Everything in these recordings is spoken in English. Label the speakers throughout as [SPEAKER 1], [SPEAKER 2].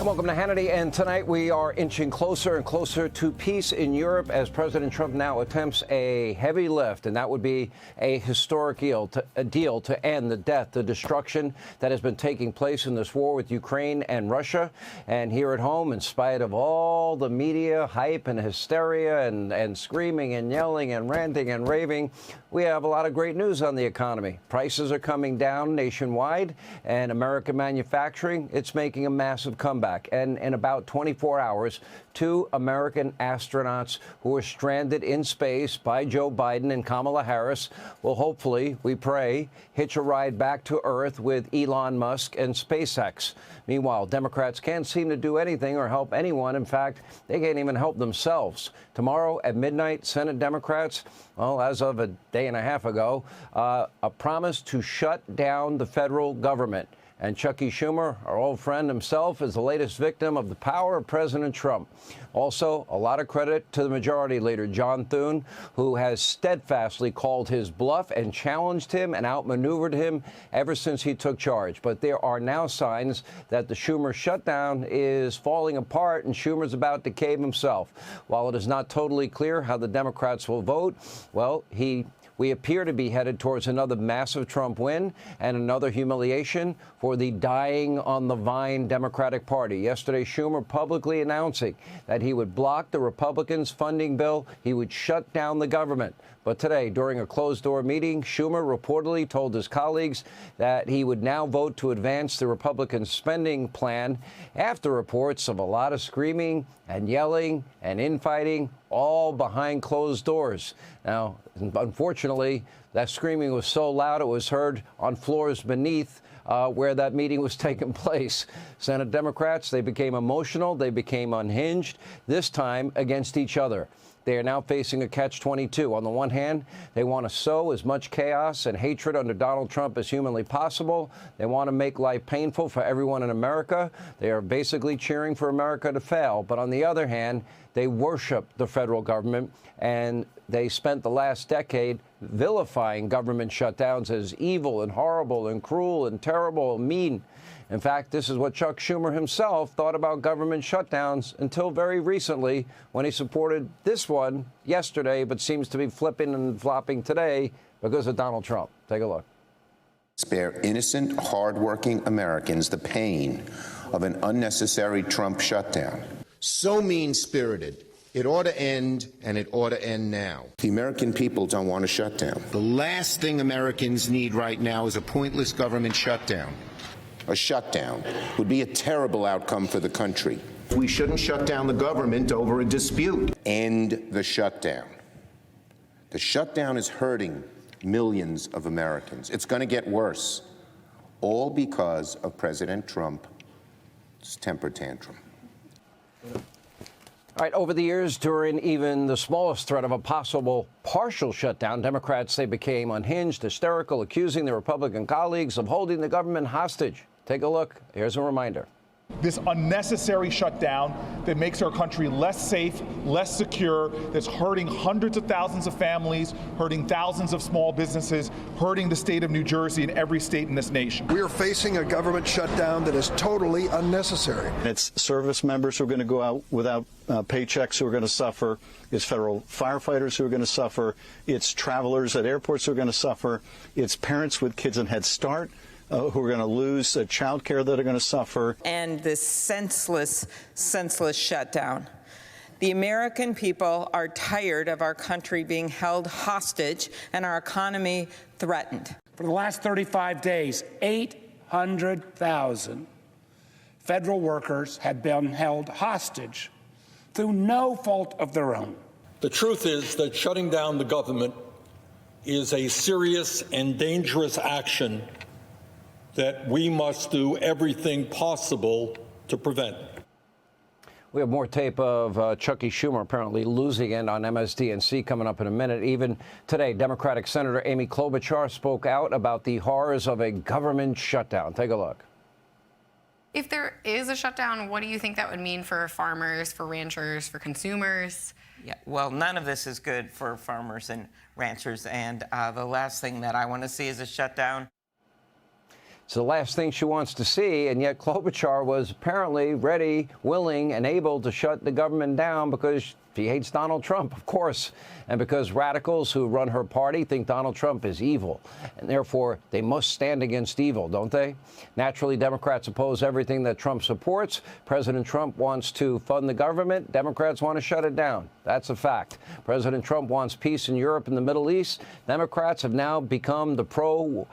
[SPEAKER 1] And welcome to Hannity. And tonight we are inching closer and closer to peace in Europe as President Trump now attempts a heavy lift, and that would be a historic deal to end the death, the destruction that has been taking place in this war with Ukraine and Russia. And here at home, in spite of all the media hype and hysteria and screaming and yelling and ranting and raving, we have a lot of great news on the economy. Prices are coming down nationwide, and American manufacturing, it's making a massive comeback. And in about 24 hours, 2 American astronauts who were stranded in space by Joe Biden and Kamala Harris will hopefully, we pray, hitch a ride back to Earth with Elon Musk and SpaceX. Meanwhile, Democrats can't seem to do anything or help anyone. In fact, they can't even help themselves. Tomorrow at midnight, Senate Democrats, well, as of a day and a half ago, a promise to shut down the federal government. And Chucky Schumer, our old friend himself, is the latest victim of the power of President Trump. Also, a lot of credit to the Majority Leader, John Thune, who has steadfastly called his bluff and challenged him and outmaneuvered him ever since he took charge. But there are now signs that the Schumer shutdown is falling apart and Schumer's about to cave himself. While it is not totally clear how the Democrats will vote, well, we appear to be headed towards another massive Trump win and another humiliation for the dying on the vine Democratic Party. Yesterday, Schumer publicly announcing that he would block the Republicans' funding bill. He would shut down the government. But today, during a closed-door meeting, Schumer reportedly told his colleagues that he would now vote to advance the Republican spending plan after reports of a lot of screaming and yelling and infighting, all behind closed doors. Now, unfortunately, that screaming was so loud it was heard on floors beneath where that meeting was taking place. Senate Democrats, they became emotional, they became unhinged, this time against each other. They are now facing a catch-22. On the one hand, they want to sow as much chaos and hatred under Donald Trump as humanly possible. They want to make life painful for everyone in America. They are basically cheering for America to fail. But on the other hand, they worship the federal government, and they spent the last decade vilifying government shutdowns as evil and horrible and cruel and terrible and mean. In fact, this is what Chuck Schumer himself thought about government shutdowns until very recently, when he supported this one yesterday, but seems to be flipping and flopping today because of Donald Trump. Take a look.
[SPEAKER 2] Spare innocent, hardworking Americans the pain of an unnecessary Trump shutdown.
[SPEAKER 3] So mean-spirited. It ought to end, and it ought to end now.
[SPEAKER 2] The American people don't want a shutdown.
[SPEAKER 3] The last thing Americans need right now is a pointless government shutdown.
[SPEAKER 2] A shutdown would be a terrible outcome for the country.
[SPEAKER 3] We shouldn't shut down the government over a dispute.
[SPEAKER 2] End the shutdown. The shutdown is hurting millions of Americans. It's going to get worse, all because of President Trump's temper tantrum.
[SPEAKER 1] All right, over the years, during even the smallest threat of a possible partial shutdown, Democrats, they became unhinged, hysterical, accusing their Republican colleagues of holding the government hostage. Take a look. Here's a reminder.
[SPEAKER 4] This unnecessary shutdown that makes our country less safe, less secure, that's hurting hundreds of thousands of families, hurting thousands of small businesses, hurting the state of New Jersey and every state in this nation.
[SPEAKER 5] We are facing a government shutdown that is totally unnecessary.
[SPEAKER 6] It's service members who are going to go out without paychecks who are going to suffer. It's federal firefighters who are going to suffer. It's travelers at airports who are going to suffer. It's parents with kids in Head Start who are going to lose child care that are going to suffer.
[SPEAKER 7] And this senseless shutdown. The American people are tired of our country being held hostage and our economy threatened.
[SPEAKER 8] For the last 35 days, 800,000 federal workers have been held hostage through no fault of their own.
[SPEAKER 9] The truth is that shutting down the government is a serious and dangerous action that we must do everything possible to prevent.
[SPEAKER 1] We have more tape of Chucky Schumer apparently losing it on MSDNC coming up in a minute. Even today, Democratic Senator Amy Klobuchar spoke out about the horrors of a government shutdown. Take a look.
[SPEAKER 10] If there is a shutdown, what do you think that would mean for farmers, for ranchers, for consumers?
[SPEAKER 7] Yeah, well, none of this is good for farmers and ranchers, and the last thing that I want to see is a shutdown.
[SPEAKER 1] It's the last thing she wants to see, and yet Klobuchar was apparently ready, willing, and able to shut the government down because she hates Donald Trump, of course, and because radicals who run her party think Donald Trump is evil, and therefore they must stand against evil, don't they? Naturally, Democrats oppose everything that Trump supports. President Trump wants to fund the government. Democrats want to shut it down. That's a fact. President Trump wants peace in Europe and the Middle East. Democrats have now become the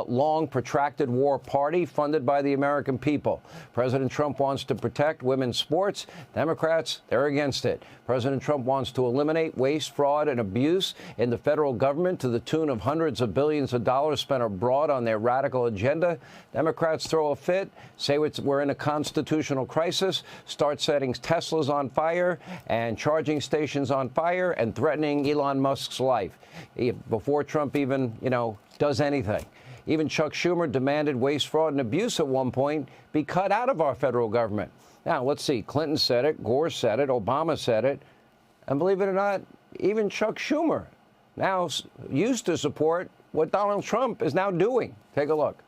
[SPEAKER 1] long, protracted war party funded by the American people. President Trump wants to protect women's sports. Democrats, they're against it. President Trump wants to eliminate waste, fraud, and abuse in the federal government to the tune of hundreds of billions of dollars spent abroad on their radical agenda. Democrats throw a fit, say we're in a constitutional crisis, start setting Teslas on fire and charging stations on fire and threatening Elon Musk's life before Trump even, does anything. Even Chuck Schumer demanded waste, fraud, and abuse at one point be cut out of our federal government. Now, let's see. Clinton said it. Gore said it. Obama said it. And believe it or not, even Chuck Schumer now used to support what Donald Trump is now doing. Take a look.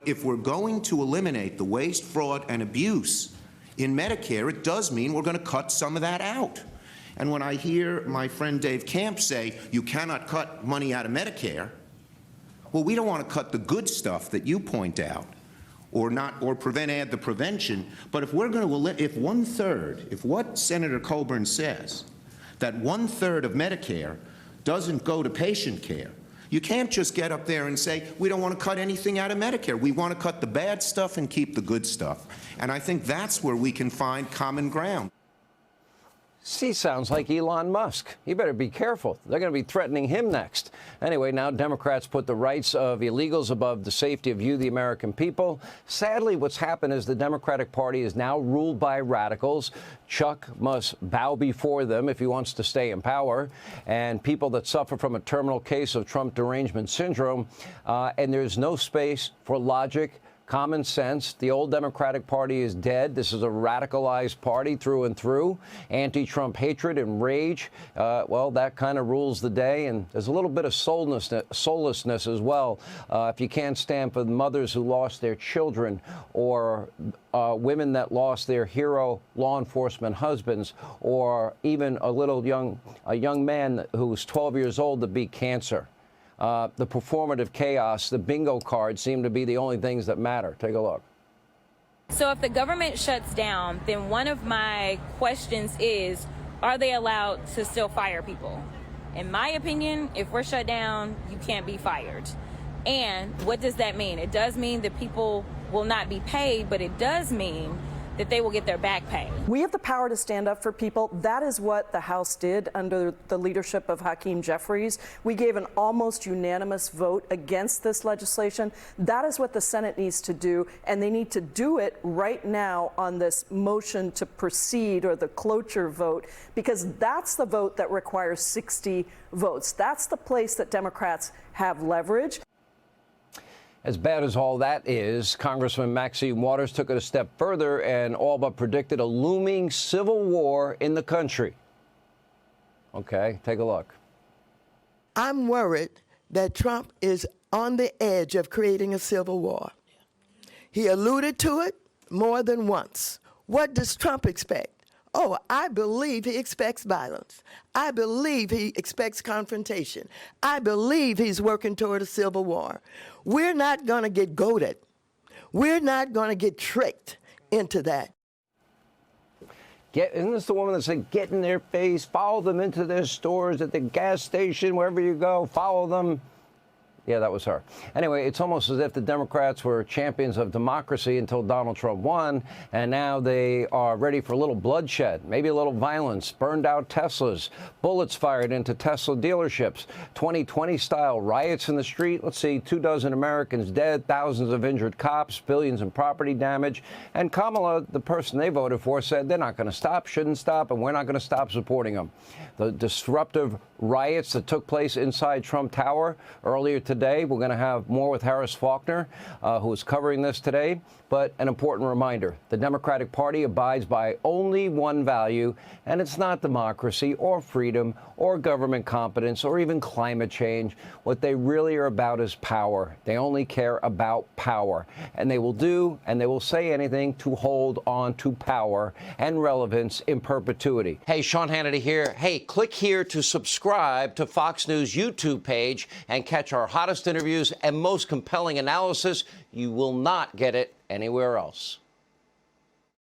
[SPEAKER 3] If we're going to eliminate the waste, fraud, and abuse in Medicare, it does mean we're going to cut some of that out. And when I hear my friend Dave Camp say you cannot cut money out of Medicare, well, we don't want to cut the good stuff that you point out, or add the prevention. But if we're going to, if what Senator Coburn says, that 1/3 of Medicare doesn't go to patient care, you can't just get up there and say, we don't want to cut anything out of Medicare. We want to cut the bad stuff and keep the good stuff. And I think that's where we can find common ground.
[SPEAKER 1] He sounds like Elon Musk. He better be careful. They're going to be threatening him next. Anyway, now Democrats put the rights of illegals above the safety of you, the American people. Sadly, what's happened is the Democratic Party is now ruled by radicals. Chuck must bow before them if he wants to stay in power. And people that suffer from a terminal case of Trump derangement syndrome. And there's no space for logic, common sense. The old Democratic Party is dead. This is a radicalized party through and through. Anti-Trump hatred and rage, well, that kind of rules the day. And there's a little bit of soullessness as well. If you can't stand for the mothers who lost their children, or women that lost their hero law enforcement husbands, or even a young man who was 12 years old that beat cancer. The performative chaos, the bingo cards seem to be the only things that matter. Take a look.
[SPEAKER 11] So if the government shuts down, then one of my questions is, are they allowed to still fire people? In my opinion, if we're shut down, you can't be fired. And what does that mean? It does mean that people will not be paid, but it does mean that they will get their back pay.
[SPEAKER 12] We have the power to stand up for people. That is what the House did under the leadership of Hakeem Jeffries. We gave an almost unanimous vote against this legislation. That is what the Senate needs to do, and they need to do it right now on this motion to proceed, or the cloture vote, because that's the vote that requires 60 votes. That's the place that Democrats have leverage.
[SPEAKER 1] As bad as all that is, Congressman Maxine Waters took it a step further and all but predicted a looming civil war in the country. Okay, take a look.
[SPEAKER 13] I'm worried that Trump is on the edge of creating a civil war. He alluded to it more than once. What does Trump expect? Oh, I believe he expects violence. I believe he expects confrontation. I believe he's working toward a civil war. We're not going to get goaded. We're not going to get tricked into that.
[SPEAKER 1] Isn't this the woman that said, get in their face, follow them into their stores, at the gas station, wherever you go, follow them? Yeah, that was her. Anyway, it's almost as if the Democrats were champions of democracy until Donald Trump won, and now they are ready for a little bloodshed, maybe a little violence, burned out Teslas, bullets fired into Tesla dealerships, 2020-style riots in the street. Let's see, 24 Americans dead, thousands of injured cops, billions in property damage. And Kamala, the person they voted for, said they're not going to stop, shouldn't stop, and we're not going to stop supporting them. The disruptive riots that took place inside Trump Tower earlier today. We're going to have more with Harris Faulkner, who is covering this today. But an important reminder, the Democratic Party abides by only one value, and it's not democracy or freedom or government competence or even climate change. What they really are about is power. They only care about power. And they will do and they will say anything to hold on to power and relevance in perpetuity. Hey, Sean Hannity here. Hey, click here to subscribe to Fox News YouTube page and catch our hottest interviews and most compelling analysis. You will not get it anywhere else.